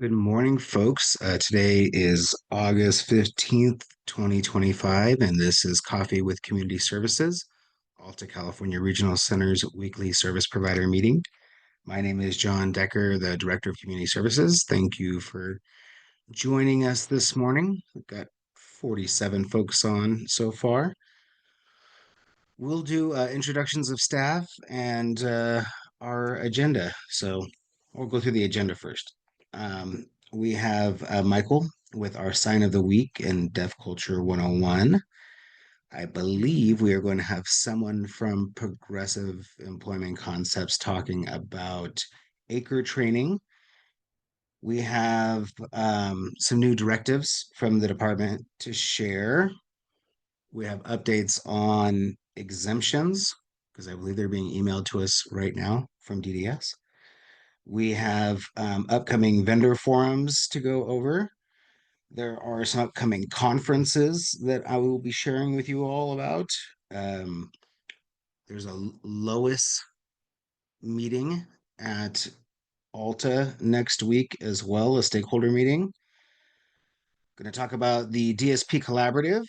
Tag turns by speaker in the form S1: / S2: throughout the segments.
S1: Good morning, folks. Today is August 15th, 2025, and this is Coffee with Community Services, Alta California Regional Center's weekly service provider meeting. My name is John Decker, the Director of Community Services. Thank you for joining us this morning. We've got 47 folks on so far. We'll do introductions of staff and our agenda. So we'll go through the agenda first. We have Michael with our sign of the week in Deaf Culture 101. I believe we are going to have someone from Progressive Employment Concepts talking about acre training. We have some new directives from the department to share. We have updates on exemptions because I believe they're being emailed to us right now from DDS. We have upcoming vendor forums to go over. There are some upcoming conferences that I will be sharing with you all about. Um, there's a Lois meeting at Alta next week as well, a stakeholder meeting. Going to talk about the DSP Collaborative.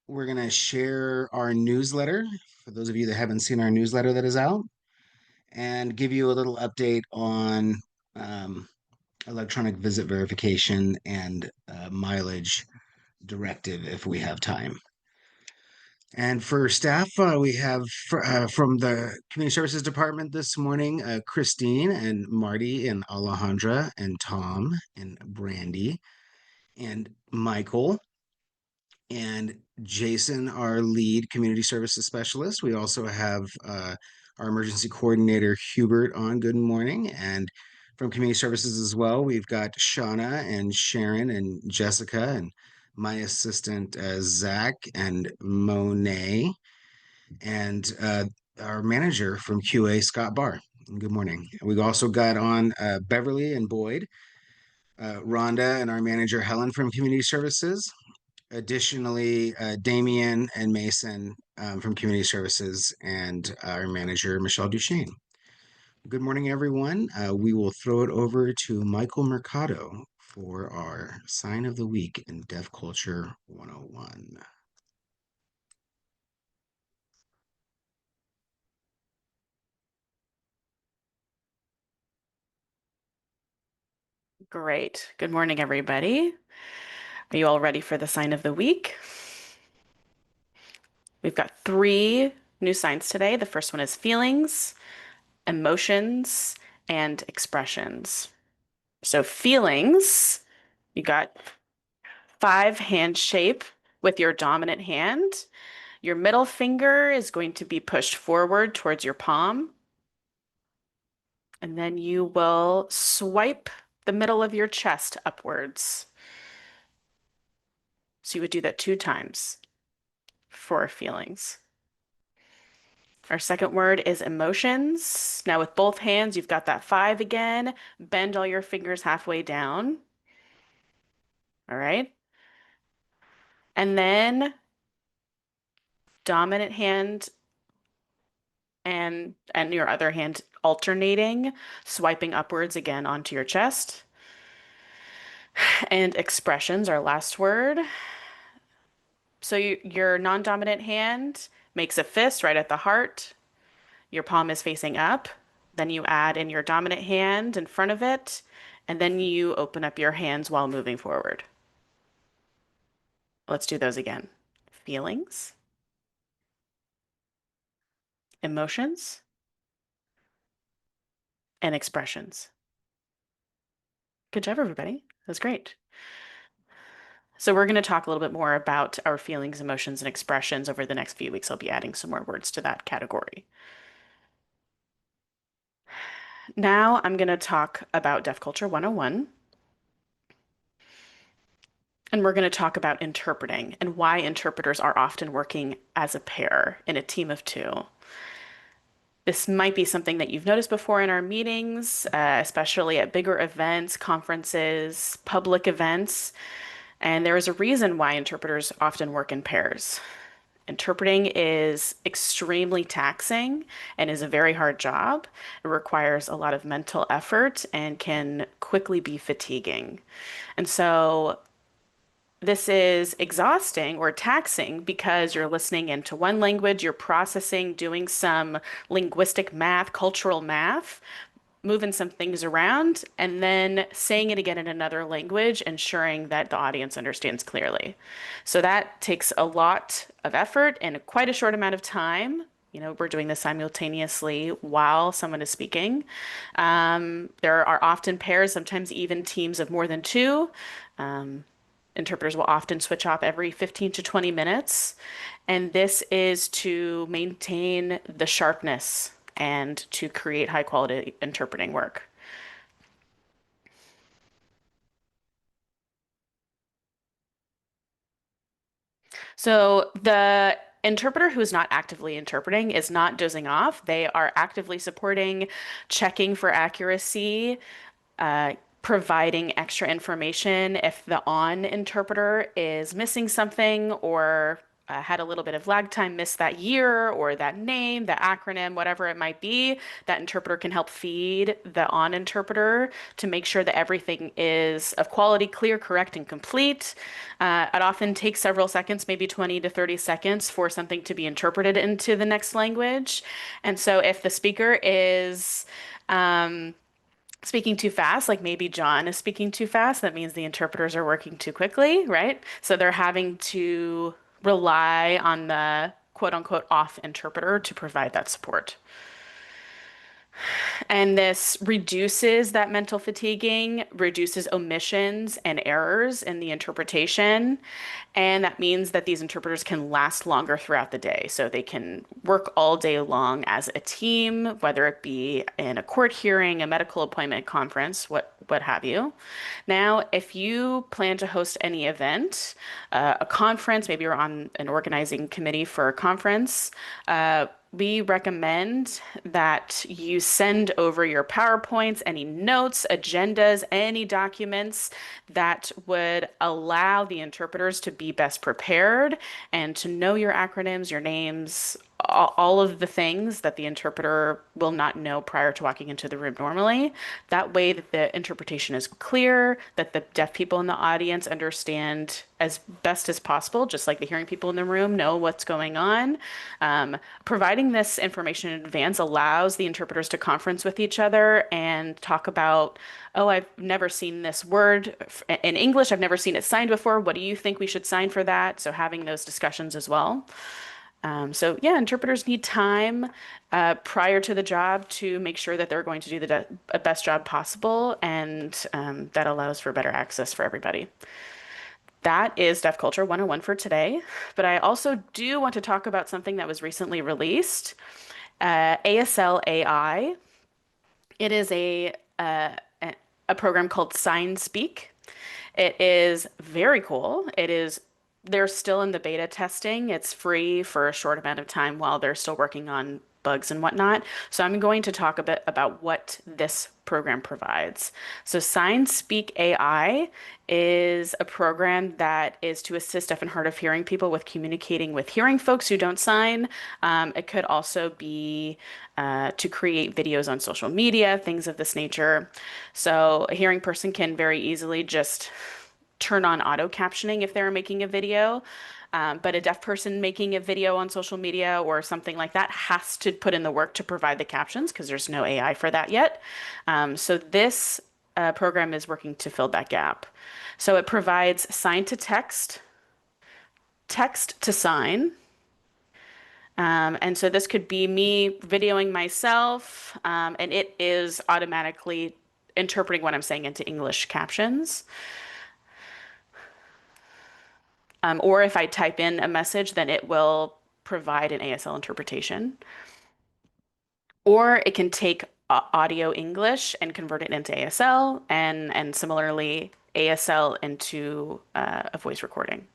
S1: We're going to share our newsletter for those of you that haven't seen our newsletter that is out and give you a little update on um, electronic visit verification and mileage directive if we have time. And for staff, we have from the Community Services Department this morning, Christine and Marty and Alejandra and Tom and Brandy and Michael and Jason, our lead community services specialist. We also have our emergency coordinator, Hubert, on. Good morning. And from community services as well, we've got Shauna and Sharon and Jessica and my assistant, Zach and Monet, and our manager from QA, Scott Barr. Good morning. We've also got on Beverly and Boyd, Rhonda and our manager, Helen from community services. Additionally, Damien and Mason from Community Services and our manager, Michelle Duchesne. Good morning, everyone. We will throw it over to Michael Mercado for our sign of the week in Deaf Culture 101.
S2: Great. Good morning, everybody. Are you all ready for the sign of the week? We've got three new signs today. The first one is feelings, emotions, and expressions. So feelings, you got 5-hand shape with your dominant hand. Your middle finger is going to be pushed forward towards your palm. And then you will swipe the middle of your chest upwards. So you would do that 2 times for feelings. Our second word is emotions. Now with both hands, you've got that 5 again. Bend all your fingers halfway down. All right. And then dominant hand and your other hand alternating, swiping upwards again onto your chest. And expressions, our last word. So your non-dominant hand makes a fist right at the heart. Your palm is facing up. Then you add in your dominant hand in front of it, and then you open up your hands while moving forward. Let's do those again. Feelings, emotions, and expressions. Good job, everybody. That's great. So we're going to talk a little bit more about our feelings, emotions, and expressions over the next few weeks. I'll be adding some more words to that category. Now I'm going to talk about Deaf Culture 101. And we're going to talk about interpreting and why interpreters are often working as a pair in a team of 2. This might be something that you've noticed before in our meetings, especially at bigger events, conferences, public events. And there is a reason why interpreters often work in pairs. Interpreting is extremely taxing and is a very hard job. It requires a lot of mental effort and can quickly be fatiguing. And so this is exhausting or taxing because you're listening into one language, you're processing, doing some linguistic math, cultural math, moving some things around, and then saying it again in another language, ensuring that the audience understands clearly. So that takes a lot of effort in quite a short amount of time. You know, we're doing this simultaneously while someone is speaking. There are often pairs, sometimes even teams of more than two. Interpreters will often switch off every 15 to 20 minutes. And this is to maintain the sharpness and to create high quality interpreting work. So the interpreter who is not actively interpreting is not dozing off. They are actively supporting, checking for accuracy, providing extra information if the on interpreter is missing something or had a little bit of lag time, missed that year or that name, the acronym, whatever it might be. That interpreter can help feed the on interpreter to make sure that everything is of quality, clear, correct, and complete. It often takes several seconds, maybe 20 to 30 seconds, for something to be interpreted into the next language. And so if the speaker is speaking too fast, like maybe John is speaking too fast, that means the interpreters are working too quickly, right? So they're having to rely on the quote unquote off interpreter to provide that support. And this reduces that mental fatiguing, reduces omissions and errors in the interpretation. And that means that these interpreters can last longer throughout the day. So they can work all day long as a team, whether it be in a court hearing, a medical appointment, conference, what have you. Now, if you plan to host any event, a conference, maybe you're on an organizing committee for a conference, we recommend that you send over your PowerPoints, any notes, agendas, any documents that would allow the interpreters to be best prepared and to know your acronyms, your names, all of the things that the interpreter will not know prior to walking into the room normally. That way that the interpretation is clear, that the deaf people in the audience understand as best as possible, just like the hearing people in the room know what's going on. Providing this information in advance allows the interpreters to conference with each other and talk about, oh, I've never seen this word in English. I've never seen it signed before. What do you think we should sign for that? So having those discussions as well. So yeah, interpreters need time prior to the job to make sure that they're going to do the best job possible, and that allows for better access for everybody. That is Deaf Culture 101 for today. But I also do want to talk about something that was recently released, ASL AI. It is a program called Sign Speak. It is very cool. They're still in the beta testing. It's free for a short amount of time while they're still working on bugs and whatnot. So I'm going to talk a bit about what this program provides. So Sign Speak AI is a program that is to assist deaf and hard of hearing people with communicating with hearing folks who don't sign. It could also be to create videos on social media, things of this nature. So a hearing person can very easily just turn on auto captioning if they're making a video. But a deaf person making a video on social media or something like that has to put in the work to provide the captions because there's no AI for that yet. So this program is working to fill that gap. So it provides sign to text, text to sign. And so this could be me videoing myself, and it is automatically interpreting what I'm saying into English captions. Or if I type in a message, then it will provide an ASL interpretation. Or it can take audio English and convert it into ASL, and similarly ASL into a voice recording.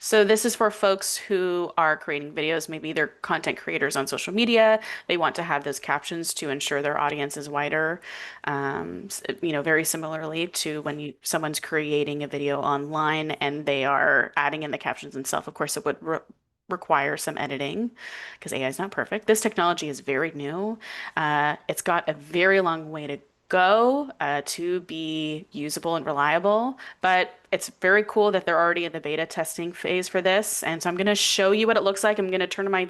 S2: So this is for folks who are creating videos. Maybe they're content creators on social media. They want to have those captions to ensure their audience is wider. Very similarly to when someone's creating a video online and they are adding in the captions themselves. Of course, it would require some editing because AI is not perfect. This technology is very new. It's got a very long way to go to be usable and reliable, but it's very cool that they're already in the beta testing phase for this. And so I'm going to show you what it looks like. I'm going to turn my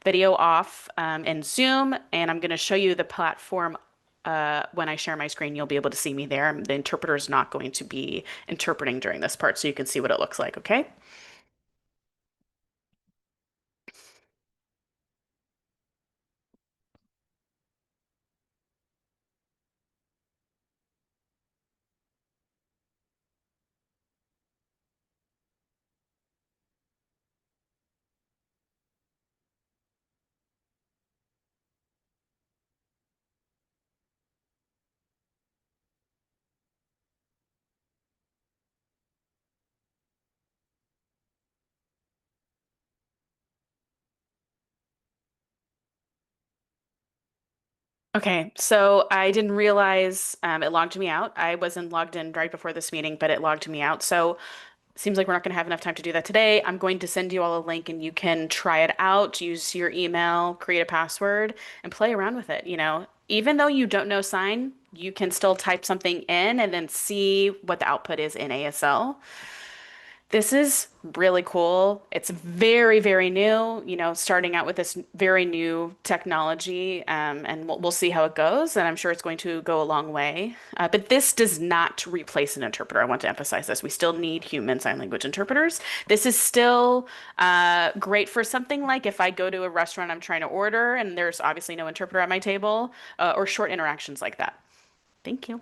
S2: video off in Zoom, and I'm going to show you the platform. When I share my screen, you'll be able to see me there. The interpreter is not going to be interpreting during this part, so you can see what it looks like, okay? Okay, so I didn't realize it logged me out. I wasn't logged in right before this meeting, but it logged me out. So seems like we're not going to have enough time to do that today. I'm going to send you all a link and you can try it out, use your email, create a password, and play around with it. Even though you don't know sign, you can still type something in and then see what the output is in ASL. This is really cool. It's very, very new, starting out with this very new technology, and we'll see how it goes. And I'm sure it's going to go a long way. But this does not replace an interpreter. I want to emphasize this. We still need human sign language interpreters. This is still great for something like if I go to a restaurant I'm trying to order and there's obviously no interpreter at my table, or short interactions like that. Thank you.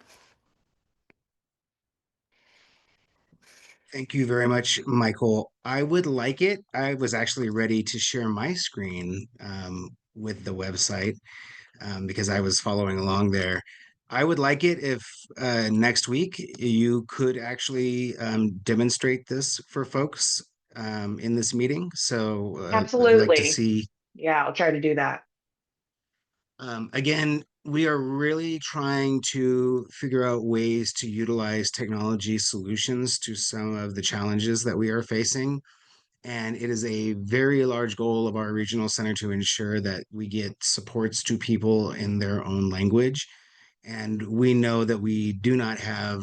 S1: Thank you very much, Michael. I would like it. I was actually ready to share my screen with the website because I was following along there. I would like it if next week you could actually demonstrate this for folks in this meeting. So I'd like to
S3: Absolutely.
S1: see.
S3: Yeah, I'll try to do that.
S1: Again, we are really trying to figure out ways to utilize technology solutions to some of the challenges that we are facing. And it is a very large goal of our regional center to ensure that we get supports to people in their own language. And we know that we do not have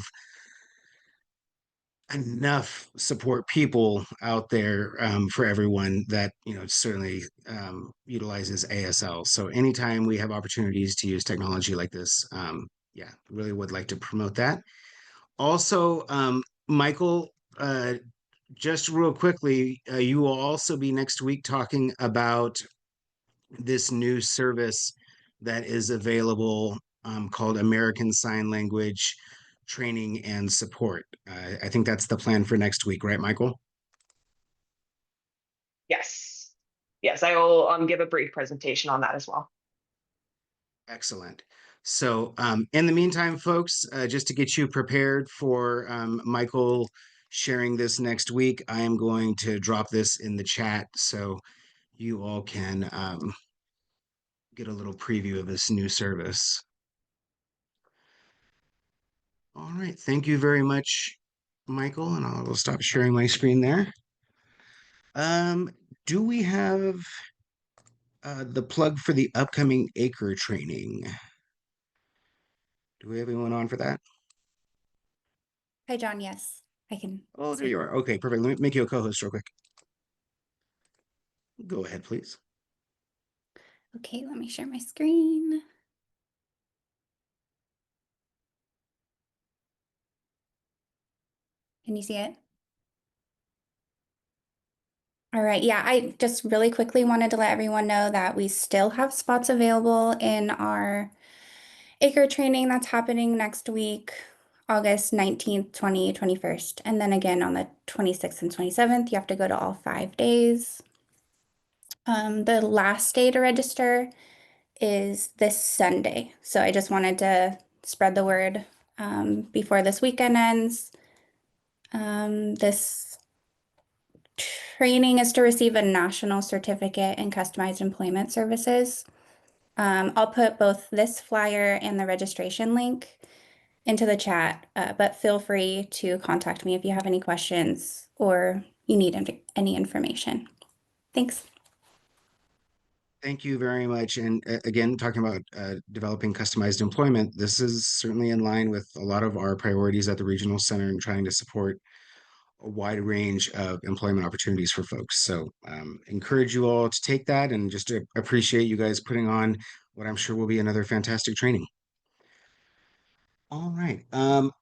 S1: enough support people out there for everyone that certainly utilizes ASL. So anytime we have opportunities to use technology like this, yeah, really would like to promote that. Also, Michael, just real quickly, you will also be next week talking about this new service that is available called American Sign Language Training and Support. I think that's the plan for next week, right, Michael?
S3: Yes. Yes, I will give a brief presentation on that as well.
S1: Excellent. So, in the meantime, folks, just to get you prepared for Michael sharing this next week, I am going to drop this in the chat so you all can get a little preview of this new service. All right. Thank you very much, Michael, and I will stop sharing my screen there. Um, do we have the plug for the upcoming ACRE training? Do we have anyone on for that?
S4: Hi, John. Yes, I can.
S1: Oh, there
S4: See.
S1: you are. Okay, perfect. Let me make you a co-host real quick. Go ahead, please.
S4: Okay, let me share my screen. Can you see it? All right. Yeah, I just really quickly wanted to let everyone know that we still have spots available in our ACRE training that's happening next week, August 19th, 20th, 21st. And then again on the 26th and 27th, you have to go to all 5 days. The last day to register is this Sunday. So I just wanted to spread the word before this weekend ends. This training is to receive a national certificate in customized employment services. I'll put both this flyer and the registration link into the chat, but feel free to contact me if you have any questions or you need any information. Thanks.
S1: Thank you very much. And again, talking about developing customized employment, this is certainly in line with a lot of our priorities at the Regional Center and trying to support a wide range of employment opportunities for folks. So encourage you all to take that and just to appreciate you guys putting on what I'm sure will be another fantastic training. All right.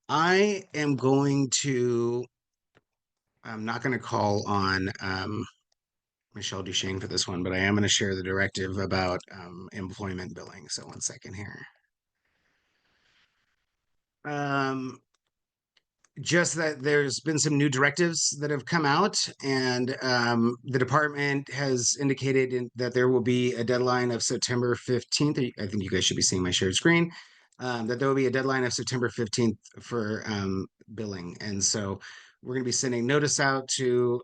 S1: I am going to, I'm not going to call on Michelle Duchesne for this one, but I am going to share the directive about employment billing. So one second here. Just that there's been some new directives that have come out, and the department has indicated that there will be a deadline of September 15th. I think you guys should be seeing my shared screen. That there will be a deadline of September 15th for billing. And so we're going to be sending notice out to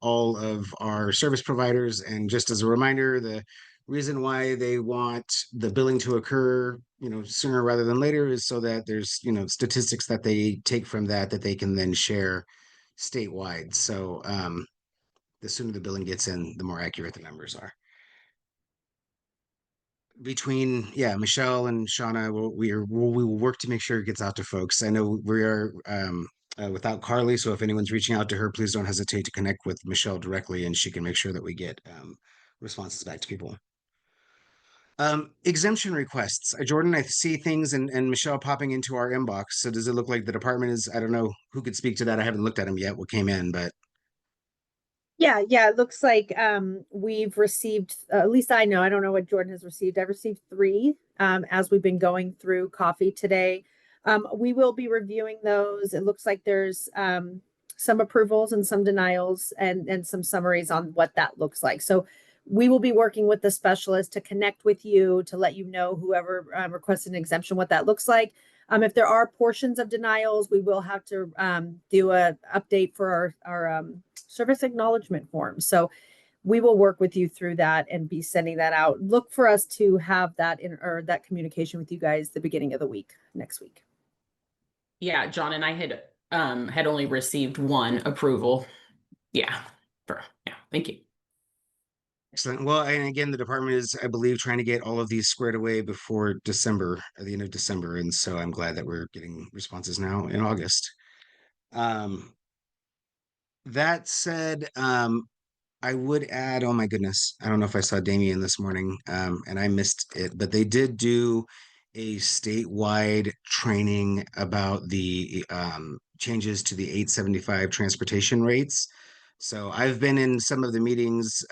S1: all of our service providers. And just as a reminder, the reason why they want the billing to occur, sooner rather than later is so that there's, statistics that they take from that they can then share statewide. So the sooner the billing gets in, the more accurate the numbers are. Between Michelle and Shauna, we will work to make sure it gets out to folks. I know we are without Carly, so if anyone's reaching out to her, please don't hesitate to connect with Michelle directly, and she can make sure that we get responses back to people. Exemption requests. Jordan, I see things and Michelle popping into our inbox. So does it look like the department is, I don't know who could speak to that. I haven't looked at them yet, what came in, but.
S5: Yeah, it looks like we've received, at least I know, I don't know what Jordan has received. I've received 3 as we've been going through coffee today. We will be reviewing those. It looks like there's some approvals and some denials and some summaries on what that looks like. So we will be working with the specialist to connect with you, to let you know whoever requested an exemption, what that looks like. If there are portions of denials, we will have to do a update for our service acknowledgement form. So we will work with you through that and be sending that out. Look for us to have that that communication with you guys the beginning of the week, next week.
S6: Yeah, John and I had only received 1 approval. Yeah, thank you.
S1: Excellent. Well, and again, the department is, I believe, trying to get all of these squared away before December, at the end of December. And so I'm glad that we're getting responses now in August. That said, I would add, oh my goodness, I don't know if I saw Damien this morning and I missed it, but they did do a statewide training about the changes to the 875 transportation rates. So I've been in some of the meetings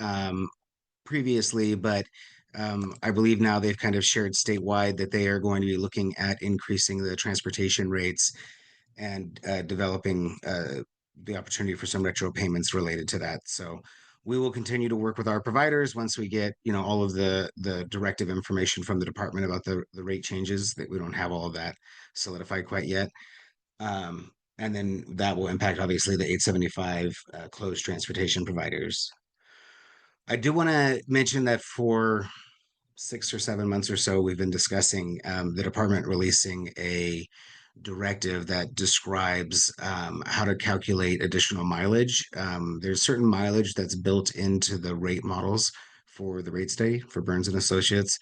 S1: previously, but I believe now they've kind of shared statewide that they are going to be looking at increasing the transportation rates and developing the opportunity for some retro payments related to that. So we will continue to work with our providers once we get, all of the directive information from the department about the rate changes. That we don't have all of that solidified quite yet. And then that will impact obviously the 875 closed transportation providers. I do want to mention that for 6 or 7 months or so, we've been discussing the department releasing a directive that describes how to calculate additional mileage. There's certain mileage that's built into the rate models for the rate study for Burns and Associates.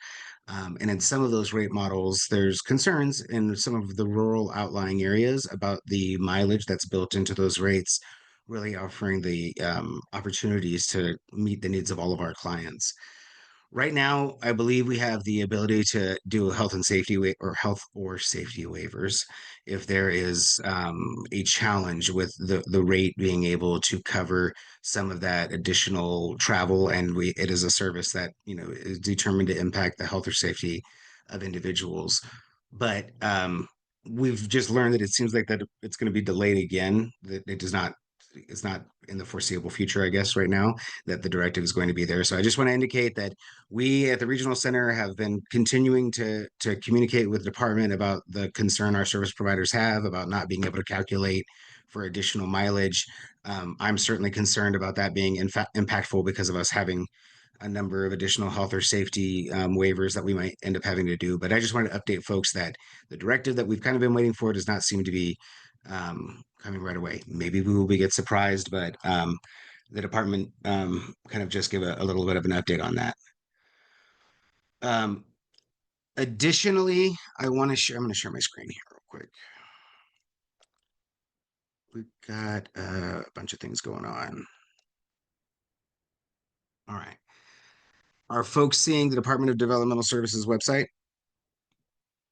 S1: And in some of those rate models, there's concerns in some of the rural outlying areas about the mileage that's built into those rates, really offering the opportunities to meet the needs of all of our clients. Right now, I believe we have the ability to do health and safety safety waivers if there is a challenge with the rate being able to cover some of that additional travel, and it is a service that is determined to impact the health or safety of individuals. But we've just learned that it seems like that it's going to be delayed again. That it's not in the foreseeable future, I guess, right now, that the directive is going to be there. So I just want to indicate that we at the Regional Center have been continuing to communicate with the department about the concern our service providers have about not being able to calculate for additional mileage. I'm certainly concerned about that being in fact impactful because of us having a number of additional health or safety waivers that we might end up having to do. But I just wanted to update folks that the directive that we've kind of been waiting for does not seem to be coming right away. Maybe we will get surprised, but the department kind of just give a little bit of an update on that. Additionally, I'm going to share my screen here real quick. We've got a bunch of things going on. All right. Are folks seeing the Department of Developmental Services website?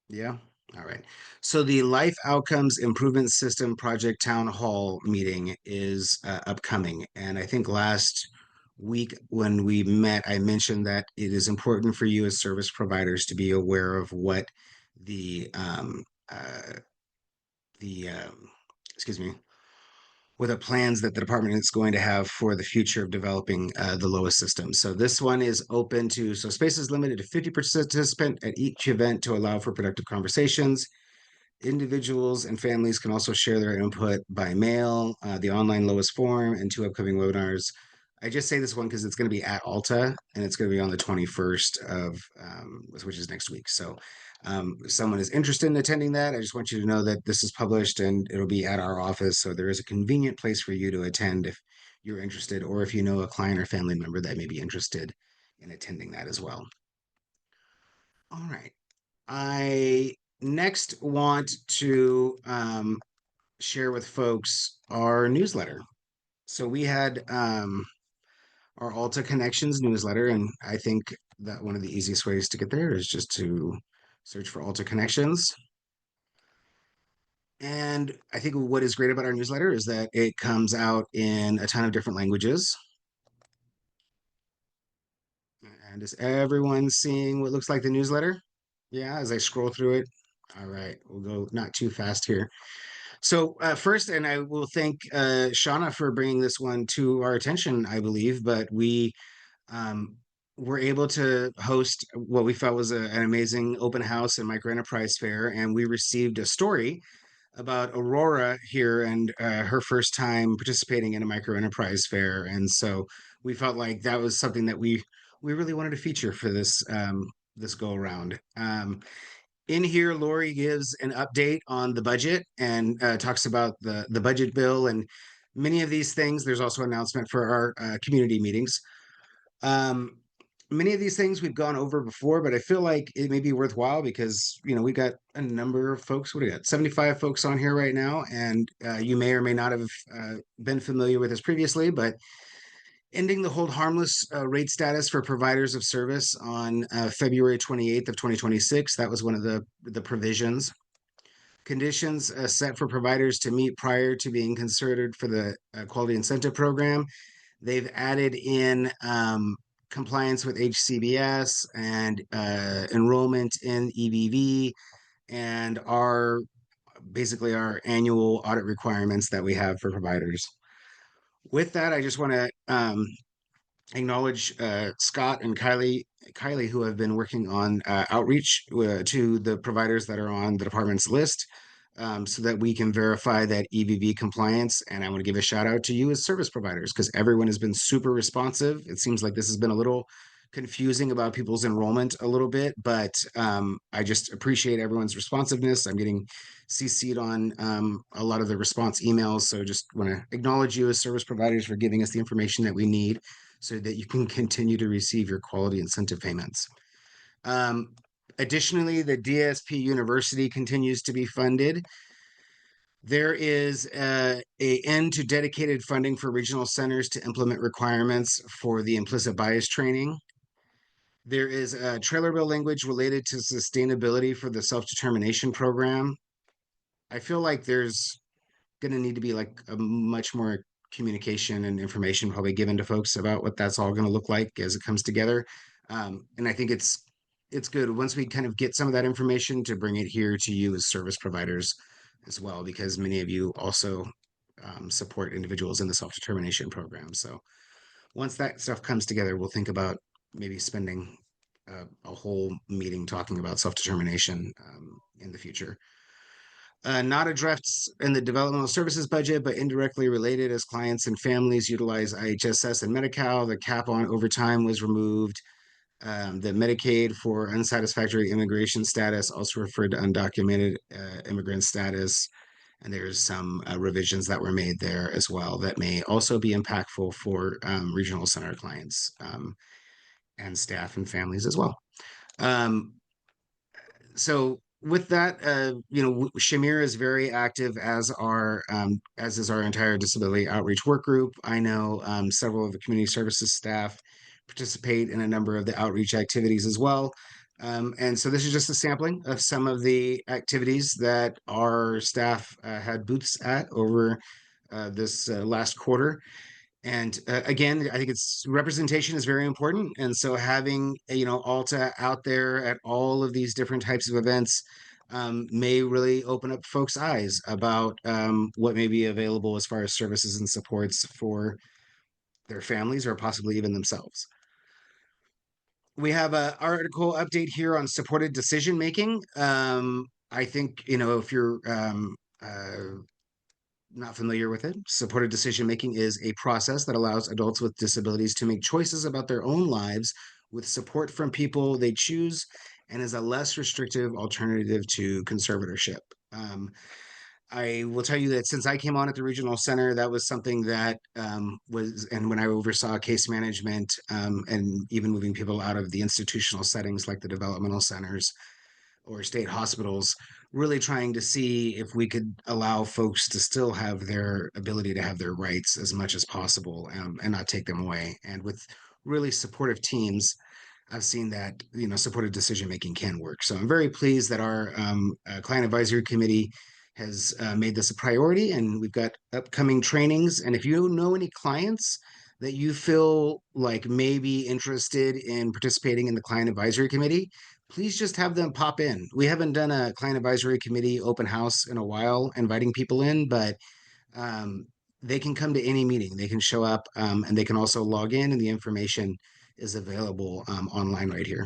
S1: Yeah. All right. So the Life Outcomes Improvement System Project Town Hall meeting is upcoming. And I think last week when we met, I mentioned that it is important for you as service providers to be aware of what the excuse me, what the plans that the department is going to have for the future of developing the LOA system. So this one is open to, so space is limited to 50 participants at each event to allow for productive conversations. Individuals and families can also share their input by mail, the online LOAS forum, and 2 upcoming webinars. I just say this one because it's going to be at Alta and it's going to be on the 21st of, which is next week. So if someone is interested in attending that, I just want you to know that this is published and it'll be at our office. So there is a convenient place for you to attend if you're interested, or if you know a client or family member that may be interested in attending that as well. All right. I next want to share with folks our newsletter. So we had our Alta Connections newsletter, and I think that one of the easiest ways to get there is just to search for Alta Connections. And I think what is great about our newsletter is that it comes out in a ton of different languages. And is everyone seeing what looks like the newsletter? Yeah, as I scroll through it. All right, we'll go not too fast here. So first, and I will thank Shauna for bringing this one to our attention, I believe, but we were able to host what we felt was an amazing open house and micro enterprise fair, and we received a story about Aurora here and her first time participating in a micro enterprise fair, and so we felt like that was something that we really wanted to feature for this this go around. In here, Lori gives an update on the budget and talks about the budget bill and many of these things. There's also an announcement for our community meetings. Many of these things we've gone over before, but I feel like it may be worthwhile because, you know, we got a number of folks. What do we got? 75 folks on here right now. And you may or may not have been familiar with this previously, but ending the hold harmless rate status for providers of service on February 28th of 2026. That was one of the provisions. Conditions set for providers to meet prior to being considered for the quality incentive program. They've added in compliance with HCBS and enrollment in EVV and basically our annual audit requirements that we have for providers. With that, I just want to acknowledge Scott and Kylie, who have been working on outreach to the providers that are on the department's list so that we can verify that EVV compliance. And I want to give a shout out to you as service providers because everyone has been super responsive. It seems like this has been a little confusing about people's enrollment a little bit, but I just appreciate everyone's responsiveness. I'm getting CC'd on a lot of the response emails. So just want to acknowledge you as service providers for giving us the information that we need so that you can continue to receive your quality incentive payments. Additionally, the DSP University continues to be funded. There is an end to dedicated funding for regional centers to implement requirements for the implicit bias training. There is a trailer bill language related to sustainability for the self-determination program. I feel like there's going to need to be like a much more communication and information probably given to folks about what that's all going to look like as it comes together. And I think it's good once we kind of get some of that information to bring it here to you as service providers as well, because many of you also support individuals in the self-determination program. So once that stuff comes together, we'll think about maybe spending a whole meeting talking about self-determination in the future. not addressed in the developmental services budget, but indirectly related as clients and families utilize IHSS and Medi-Cal. The cap on overtime was removed. The Medicaid for unsatisfactory immigration status, also referred to undocumented immigrant status. And there's some revisions that were made there as well that may also be impactful for regional center clients and staff and families as well. So with that, Shamir is very active as is our entire disability outreach work group. I know several of the community services staff participate in a number of the outreach activities as well. And so this is just a sampling of some of the activities that our staff had booths at over this last quarter. And again, I think it's representation is very important. And so having, Alta out there at all of these different types of events may really open up folks' eyes about what may be available as far as services and supports for their families or possibly even themselves. We have an article update here on supported decision making. I think, if you're not familiar with it, supported decision making is a process that allows adults with disabilities to make choices about their own lives with support from people they choose and is a less restrictive alternative to conservatorship. I will tell you that since I came on at the regional center, that was something that and when I oversaw case management and even moving people out of the institutional settings like the developmental centers or state hospitals, really trying to see if we could allow folks to still have their ability to have their rights as much as possible and not take them away. And with really supportive teams, I've seen that, supportive decision-making can work. So I'm very pleased that our client advisory committee has made this a priority, and we've got upcoming trainings. And if you know any clients that you feel like may be interested in participating in the client advisory committee, please just have them pop in. We haven't done a client advisory committee open house in a while, inviting people in, but they can come to any meeting. They can show up and they can also log in, and the information is available online right here.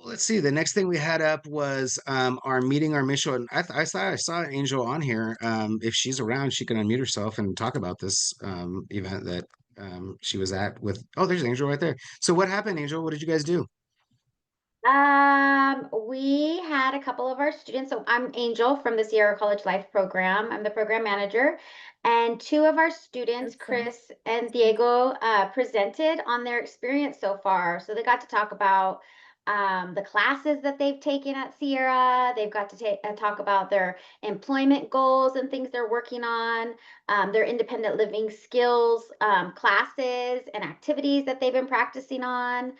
S1: Let's see. The next thing we had up was our meeting, our mission. And I saw Angel on here. If she's around, she can unmute herself and talk about this event that she was at with. Oh, there's Angel right there. So what happened, Angel? What did you guys do?
S7: We had a couple of our students. So I'm Angel from the Sierra College Life program. I'm the program manager. And two of our students, Chris and Diego, presented on their experience so far. So they got to talk about the classes that they've taken at Sierra. They've got to talk about their employment goals and things they're working on, their independent living skills, classes and activities that they've been practicing on.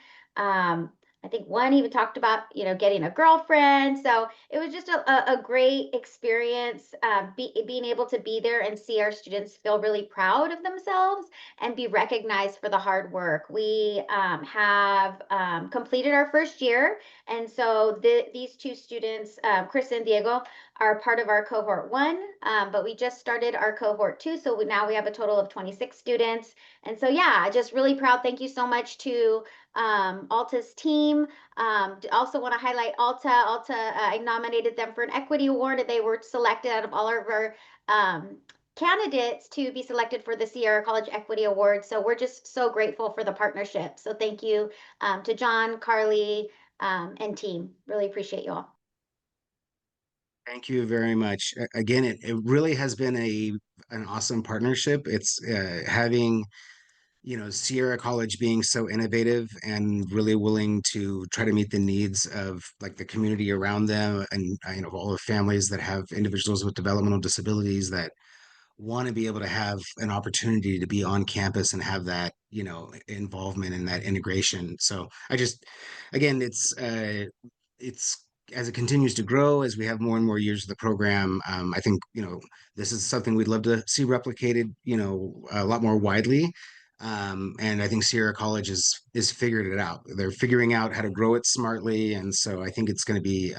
S7: I think one even talked about, getting a girlfriend. So it was just a great experience, being able to be there and see our students feel really proud of themselves and be recognized for the hard work. We have completed our first year. And so these two students, Chris and Diego, are part of our cohort 1, but we just started our cohort 2. So now we have a total of 26 students. And so, yeah, just really proud. Thank you so much to Alta's team. Also want to highlight Alta. I nominated them for an equity award, and they were selected out of all of our candidates to be selected for the Sierra College Equity Award. So we're just so grateful for the partnership. So thank you to John, Carly, and team. Really appreciate you all.
S1: Thank you very much. Again, it really has been an awesome partnership. It's having Sierra College being so innovative and really willing to try to meet the needs of like the community around them and all the families that have individuals with developmental disabilities that want to be able to have an opportunity to be on campus and have that involvement in that integration. So again, it's as it continues to grow, as we have more and more years of the program, I think this is something we'd love to see replicated a lot more widely. And I think Sierra College is figured it out. They're figuring out how to grow it smartly, and so I think it's going to be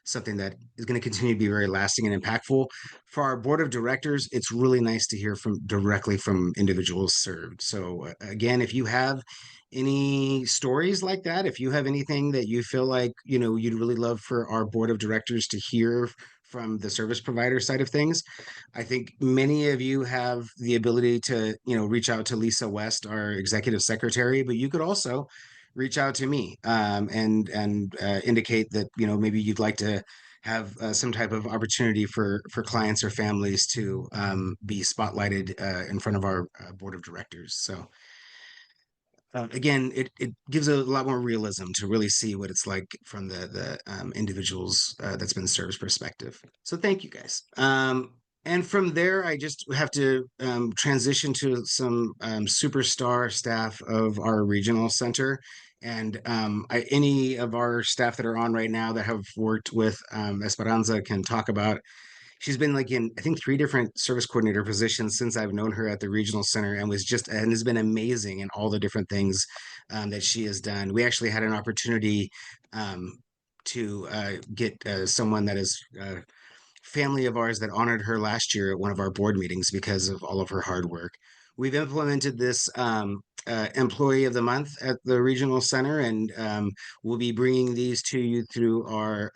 S1: something that is going to continue to be very lasting and impactful. For our board of directors, it's really nice to hear directly from individuals served. So again, if you have any stories like that, if you have anything that you feel like, you'd really love for our board of directors to hear from the service provider side of things, I think many of you have the ability to, reach out to Lisa West, our executive secretary, but you could also reach out to me, and indicate that, maybe you'd like to have some type of opportunity for clients or families to be spotlighted in front of our board of directors. So again, it gives a lot more realism to really see what it's like from the individuals that's been service perspective. So thank you guys. And from there, I just have to transition to some superstar staff of our regional center. And any of our staff that are on right now that have worked with Esperanza can talk about. She's been like in, I think, 3 different service coordinator positions since I've known her at the regional center, and has been amazing in all the different things that she has done. We actually had an opportunity to get someone that is family of ours that honored her last year at one of our board meetings because of all of her hard work. We've implemented this employee of the month at the regional center, and we'll be bringing these to you through our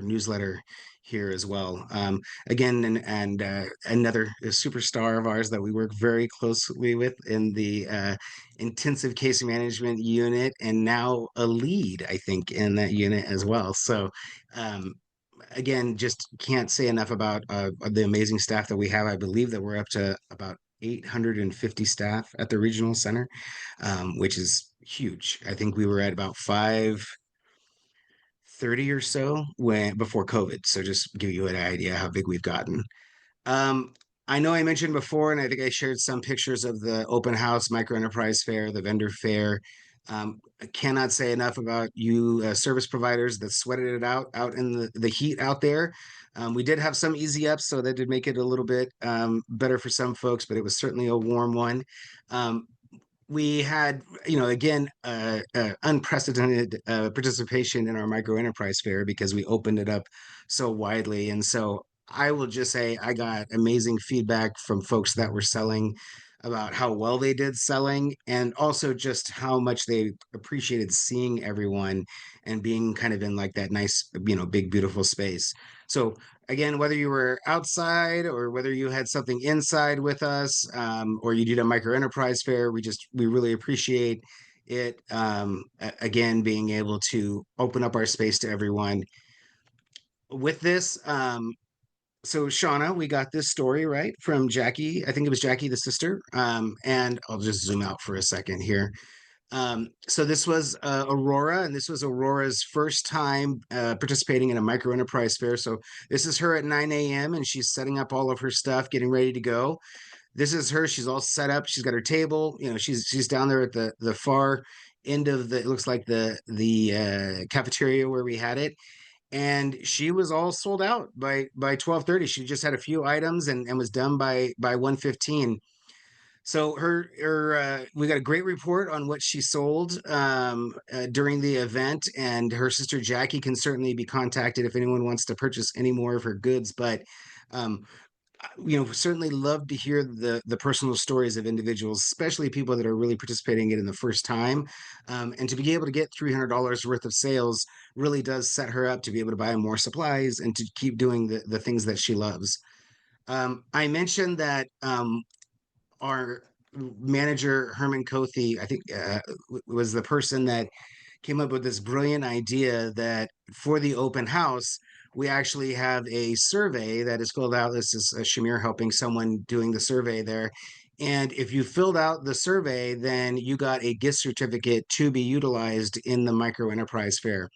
S1: newsletter here as well. Again, and another superstar of ours that we work very closely with in the intensive case management unit, and now a lead, I think, in that unit as well. So again, just can't say enough about the amazing staff that we have. I believe that we're up to about 850 staff at the regional center, which is huge. I think we were at about 530 or so before COVID. So just give you an idea how big we've gotten. I know I mentioned before, and I think I shared some pictures of the open house, micro enterprise fair, the vendor fair. I cannot say enough about you service providers that sweated it out in the heat out there. We did have some easy ups, so that did make it a little bit better for some folks, but it was certainly a warm one. We had, again, unprecedented participation in our micro enterprise fair because we opened it up so widely. And so I will just say I got amazing feedback from folks that were selling about how well they did selling, and also just how much they appreciated seeing everyone and being kind of in like that nice, big, beautiful space. So again, whether you were outside or whether you had something inside with us, or you did a micro enterprise fair, we really appreciate it. Again, being able to open up our space to everyone. With this, so Shauna, we got this story right from Jackie. I think it was Jackie, the sister. And I'll just zoom out for a second here. So this was Aurora, and this was Aurora's first time participating in a micro enterprise fair. So this is her at 9 a.m. and she's setting up all of her stuff, getting ready to go. This is her. She's all set up. She's got her table. She's down there at the far end of it looks like the cafeteria where we had it. And she was all sold out by 12:30. She just had a few items and was done by 1:15. So we got a great report on what she sold during the event, and her sister Jackie can certainly be contacted if anyone wants to purchase any more of her goods. But certainly love to hear the personal stories of individuals, especially people that are really participating in it in the first time. And to be able to get $300 worth of sales really does set her up to be able to buy more supplies and to keep doing the things that she loves. I mentioned that our manager, Herman Kothi, I think was the person that came up with this brilliant idea that for the open house, we actually have a survey that is filled out. This is Shamir helping someone doing the survey there. And if you filled out the survey, then you got a gift certificate to be utilized in the micro enterprise fair.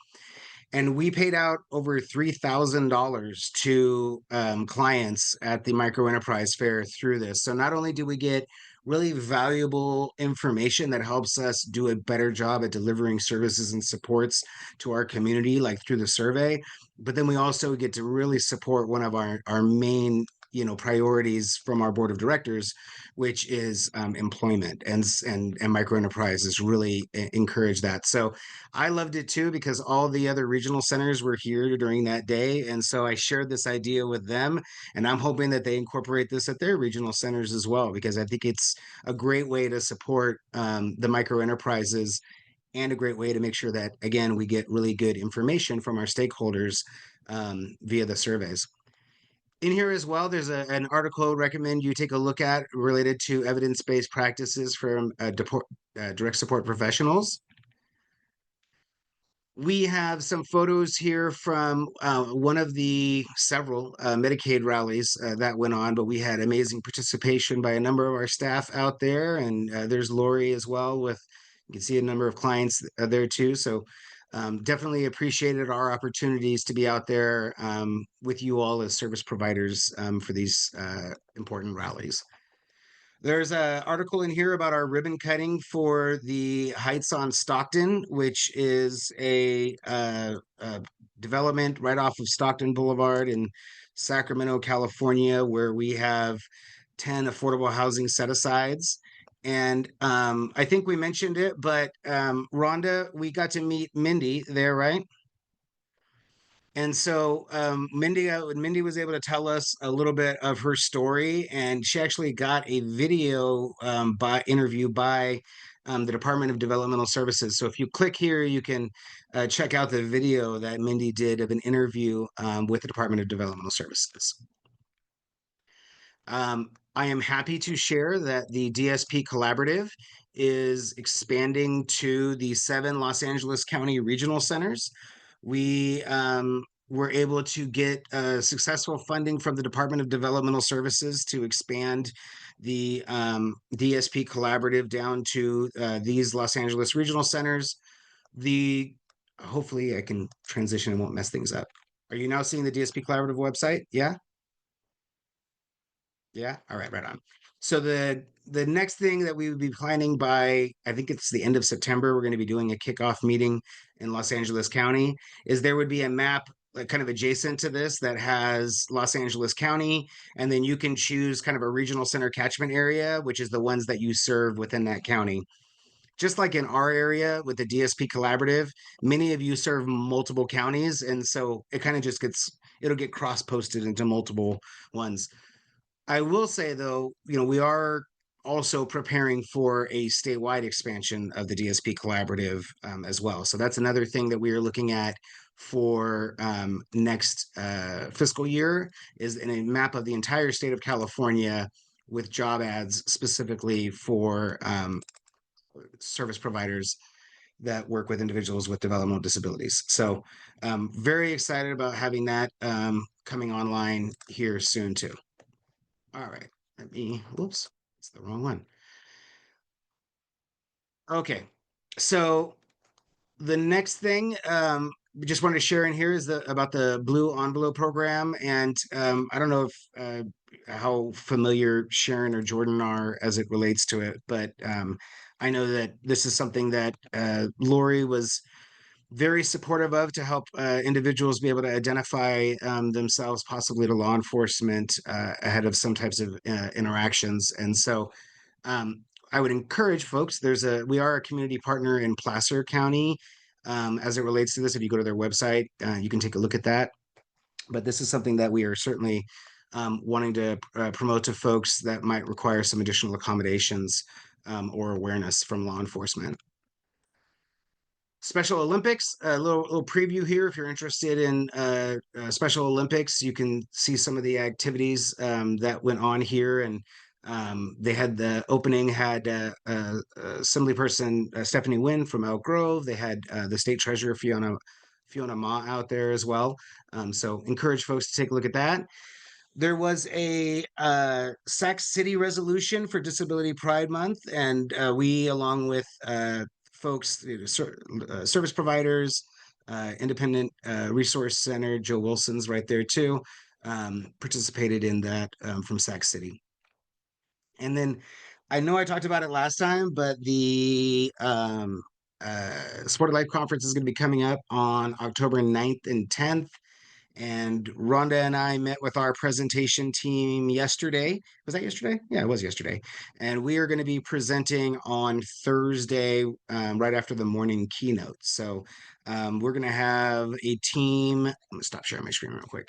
S1: And we paid out over $3,000 to clients at the micro enterprise fair through this. So not only do we get really valuable information that helps us do a better job at delivering services and supports to our community, like through the survey, but then we also get to really support one of our main priorities from our board of directors, which is employment, and micro enterprises really encourage that. So I loved it too, because all the other regional centers were here during that day, and so I shared this idea with them, and I'm hoping that they incorporate this at their regional centers as well, because I think it's a great way to support the micro enterprises, and a great way to make sure that, again, we get really good information from our stakeholders via the surveys. In here as well, there's an article I recommend you take a look at related to evidence-based practices from direct support professionals. We have some photos here from one of the several Medicaid rallies that went on, but we had amazing participation by a number of our staff out there. And there's Lori as well with, you can see a number of clients there too. So definitely appreciated our opportunities to be out there with you all as service providers for these important rallies. There's an article in here about our ribbon cutting for the Heights on Stockton, which is a development right off of Stockton Boulevard in Sacramento, California, where we have 10 affordable housing set-asides. And I think we mentioned it, but Rhonda, we got to meet Mindy there, right? And so Mindy was able to tell us a little bit of her story, and she actually got a video interview by the Department of Developmental Services. So if you click here, you can check out the video that Mindy did of an interview with the Department of Developmental Services. I am happy to share that the DSP Collaborative is expanding to the 7 Los Angeles County regional centers. We were able to get successful funding from the Department of Developmental Services to expand the DSP Collaborative down to these Los Angeles regional centers. Hopefully I can transition and won't mess things up. Are you now seeing the DSP Collaborative website? Yeah? Yeah? All right, right on. So the next thing that we would be planning by, I think it's the end of September, we're going to be doing a kickoff meeting in Los Angeles County, is there would be a map kind of adjacent to this that has Los Angeles County, and then you can choose kind of a regional center catchment area, which is the ones that you serve within that county. Just like in our area with the DSP Collaborative, many of you serve multiple counties, and so it kind of just it'll get cross-posted into multiple ones. I will say though, we are also preparing for a statewide expansion of the DSP Collaborative as well. So that's another thing that we are looking at for next fiscal year, is in a map of the entire state of California with job ads specifically for service providers that work with individuals with developmental disabilities. So very excited about having that coming online here soon too. All right, whoops, it's the wrong one. Okay, so the next thing we just wanted to share in here is about the Blue Envelope program. And I don't know if how familiar Sharon or Jordan are as it relates to it, but I know that this is something that Lori was very supportive of to help individuals be able to identify themselves possibly to law enforcement ahead of some types of interactions. And so I would encourage folks, we are a community partner in Placer County as it relates to this. If you go to their website, you can take a look at that. But this is something that we are certainly wanting to promote to folks that might require some additional accommodations or awareness from law enforcement. Special Olympics, a little preview here. If you're interested in Special Olympics, you can see some of the activities that went on here. And they had the opening, had Assemblyperson Stephanie Wynn from Elk Grove. They had the State Treasurer Fiona Ma out there as well. So encourage folks to take a look at that. There was a Sac City resolution for Disability Pride Month, and we, along with folks, service providers, Independent Resource Center, Joe Wilson's right there too, participated in that from Sac City. And then I know I talked about it last time, but the Sport of Life Conference is going to be coming up on October 9th and 10th. And Rhonda and I met with our presentation team yesterday. Was that yesterday? Yeah, it was yesterday. And we are going to be presenting on Thursday, right after the morning keynote. So we're going to have a team. I'm going to stop sharing my screen real quick.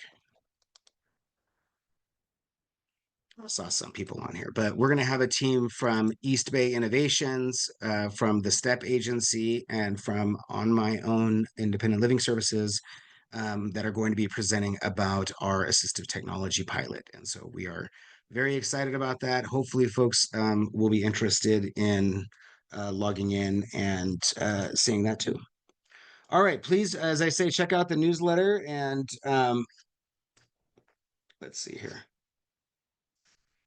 S1: I saw some people on here, but we're going to have a team from East Bay Innovations, from the STEP Agency, and from On My Own Independent Living Services, that are going to be presenting about our assistive technology pilot. And so we are very excited about that. Hopefully folks will be interested in logging in and seeing that too. All right, please, as I say, check out the newsletter and let's see here.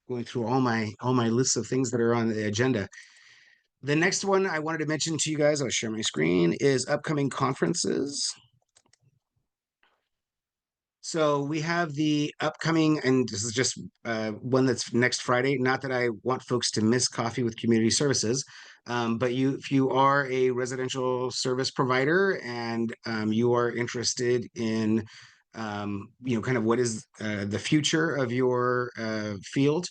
S1: Going through all my lists of things that are on the agenda. The next one I wanted to mention to you guys, I'll share my screen, is upcoming conferences. So we have the upcoming, and this is just one that's next Friday. Not that I want folks to miss Coffee with Community Services, but if you are a residential service provider and you are interested in kind of what is the future of your field.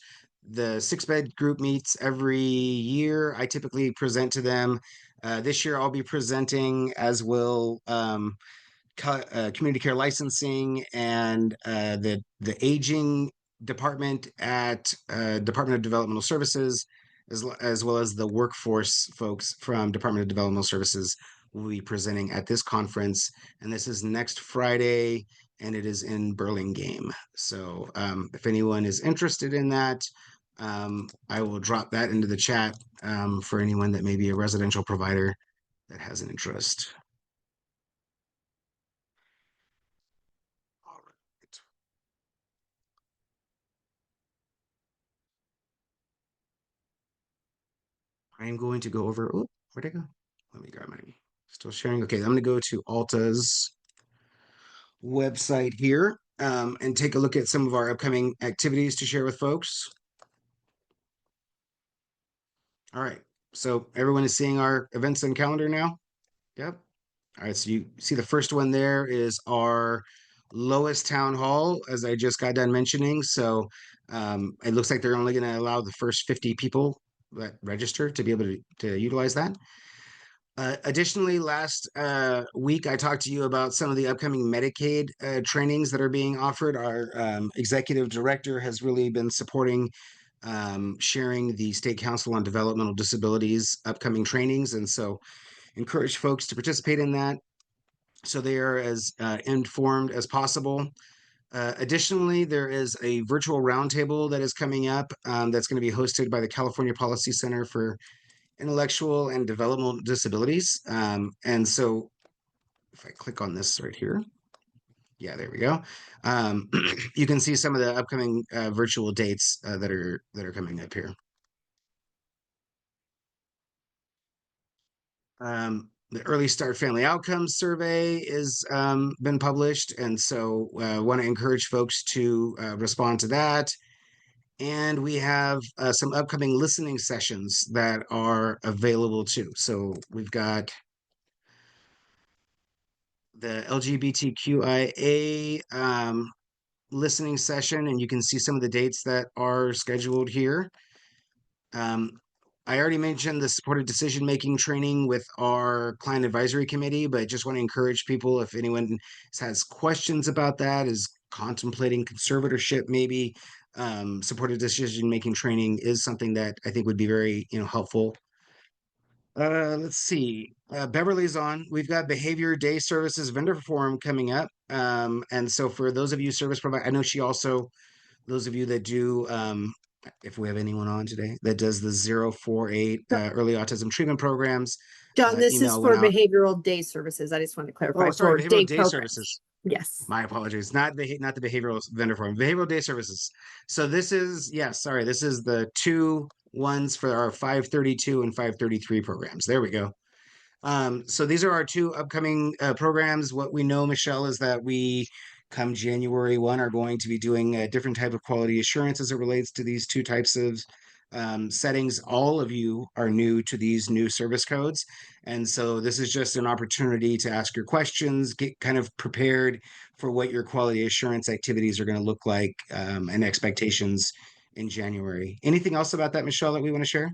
S1: The 6-bed group meets every year. I typically present to them. This year I'll be presenting, as will community care licensing and the aging department at Department of Developmental Services, as well as the workforce folks from Department of Developmental Services will be presenting at this conference. And this is next Friday, and it is in Burlingame. So if anyone is interested in that, I will drop that into the chat for anyone that may be a residential provider that has an interest. All right. I'm going to go over, oh, where'd I go? Let me grab my, still sharing. Okay, I'm going to go to Alta's website here and take a look at some of our upcoming activities to share with folks. All right, so everyone is seeing our events and calendar now? Yep. All right, so you see the first one there is our Lois Town Hall, as I just got done mentioning. So it looks like they're only going to allow the first 50 people that register to be able to utilize that. Additionally, last week, I talked to you about some of the upcoming Medicaid trainings that are being offered. Our executive director has really been supporting sharing the State Council on Developmental Disabilities upcoming trainings. And so encourage folks to participate in that so they are as informed as possible. Additionally, there is a virtual roundtable that is coming up that's going to be hosted by the California Policy Center for Intellectual and Developmental Disabilities. And so if I click on this right here, yeah, there we go. You can see some of the upcoming virtual dates that are coming up here. The Early Start Family Outcomes Survey is been published, and so want to encourage folks to respond to that. And we have some upcoming listening sessions that are available too. So we've got the LGBTQIA listening session, and you can see some of the dates that are scheduled here. I already mentioned the supported decision-making training with our client advisory committee, but just want to encourage people, if anyone has questions about that, is contemplating conservatorship, maybe supported decision-making training is something that I think would be very, helpful. Let's see. Beverly's on. We've got Behavior Day Services Vendor Forum coming up. And so for those of you service provider, I know she also, those of you that do, if we have anyone on today that does the 048 early autism treatment programs.
S5: John, this is
S1: email
S5: for
S1: went out.
S5: behavioral day services. I just want to clarify.
S1: Oh, sorry,
S5: for
S1: behavioral day
S5: programs.
S1: services.
S5: Yes.
S1: My apologies. Not the behavioral vendor forum, behavioral day services. So this is, sorry, this is the two ones for our 532 and 533 programs. There we go. So these are our two upcoming programs. What we know, Michelle, is that we come January 1 are going to be doing a different type of quality assurance as it relates to these two types of settings. All of you are new to these new service codes. And so this is just an opportunity to ask your questions, get kind of prepared for what your quality assurance activities are going to look like, and expectations in January. Anything else about that, Michelle, that we want to share?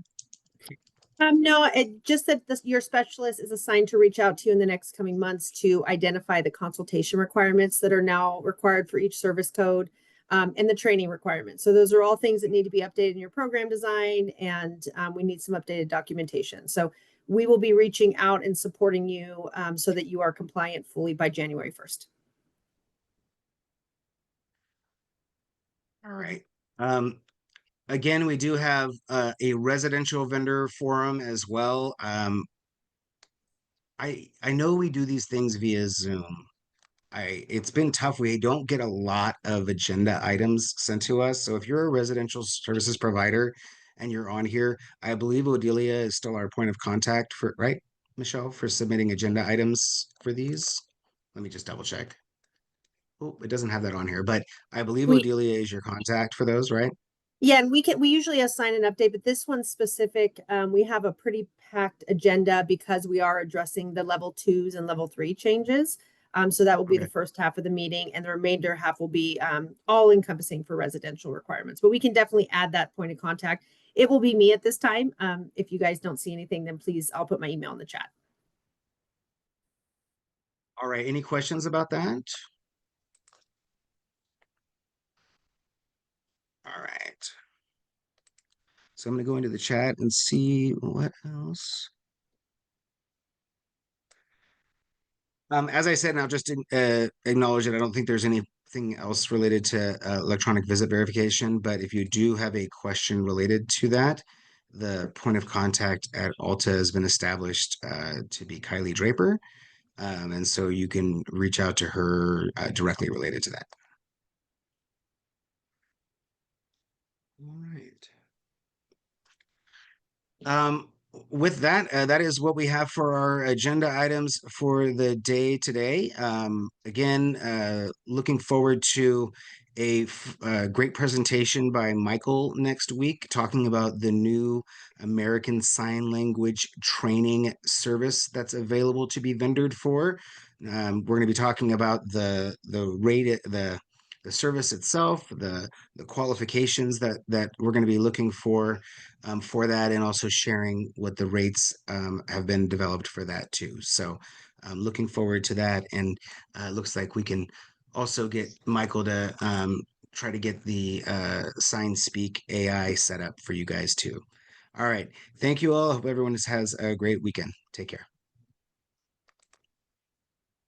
S5: No, it just that your specialist is assigned to reach out to you in the next coming months to identify the consultation requirements that are now required for each service code, and the training requirements. So those are all things that need to be updated in your program design, and we need some updated documentation. So we will be reaching out and supporting you so that you are compliant fully by January 1st.
S1: All right. Again, we do have a residential vendor forum as well. I know we do these things via Zoom. It's been tough. We don't get a lot of agenda items sent to us. So if you're a residential services provider and you're on here, I believe Odelia is still our point of contact for, right, Michelle, for submitting agenda items for these. Let me just double check. Oh, it doesn't have that on here, but I believe
S5: We-
S1: Odelia is your contact for those, right?
S5: Yeah, and we usually assign an update, but this one's specific. We have a pretty packed agenda because we are addressing the level 2s and level 3 changes. So that will be the
S1: Okay.
S5: first half of the meeting, and the remainder half will be all encompassing for residential requirements. But we can definitely add that point of contact. It will be me at this time. If you guys don't see anything, then please, I'll put my email in the chat.
S1: All right. Any questions about that? All right. So I'm going to go into the chat and see what else. As I said, and I'll just acknowledge that I don't think there's anything else related to electronic visit verification, but if you do have a question related to that, the point of contact at Alta has been established to be Kylie Draper. And so you can reach out to her directly related to that. All right. With that, that is what we have for our agenda items for the day today. Again, looking forward to a great presentation by Michael next week, talking about the new American Sign Language training service that's available to be vendored for. We're going to be talking about the rate, the service itself, the qualifications that we're going to be looking for that, and also sharing what the rates have been developed for that too. So I'm looking forward to that, and looks like we can also get Michael to try to get the Sign Speak AI set up for you guys too. All right. Thank you all. I hope everyone has a great weekend. Take care.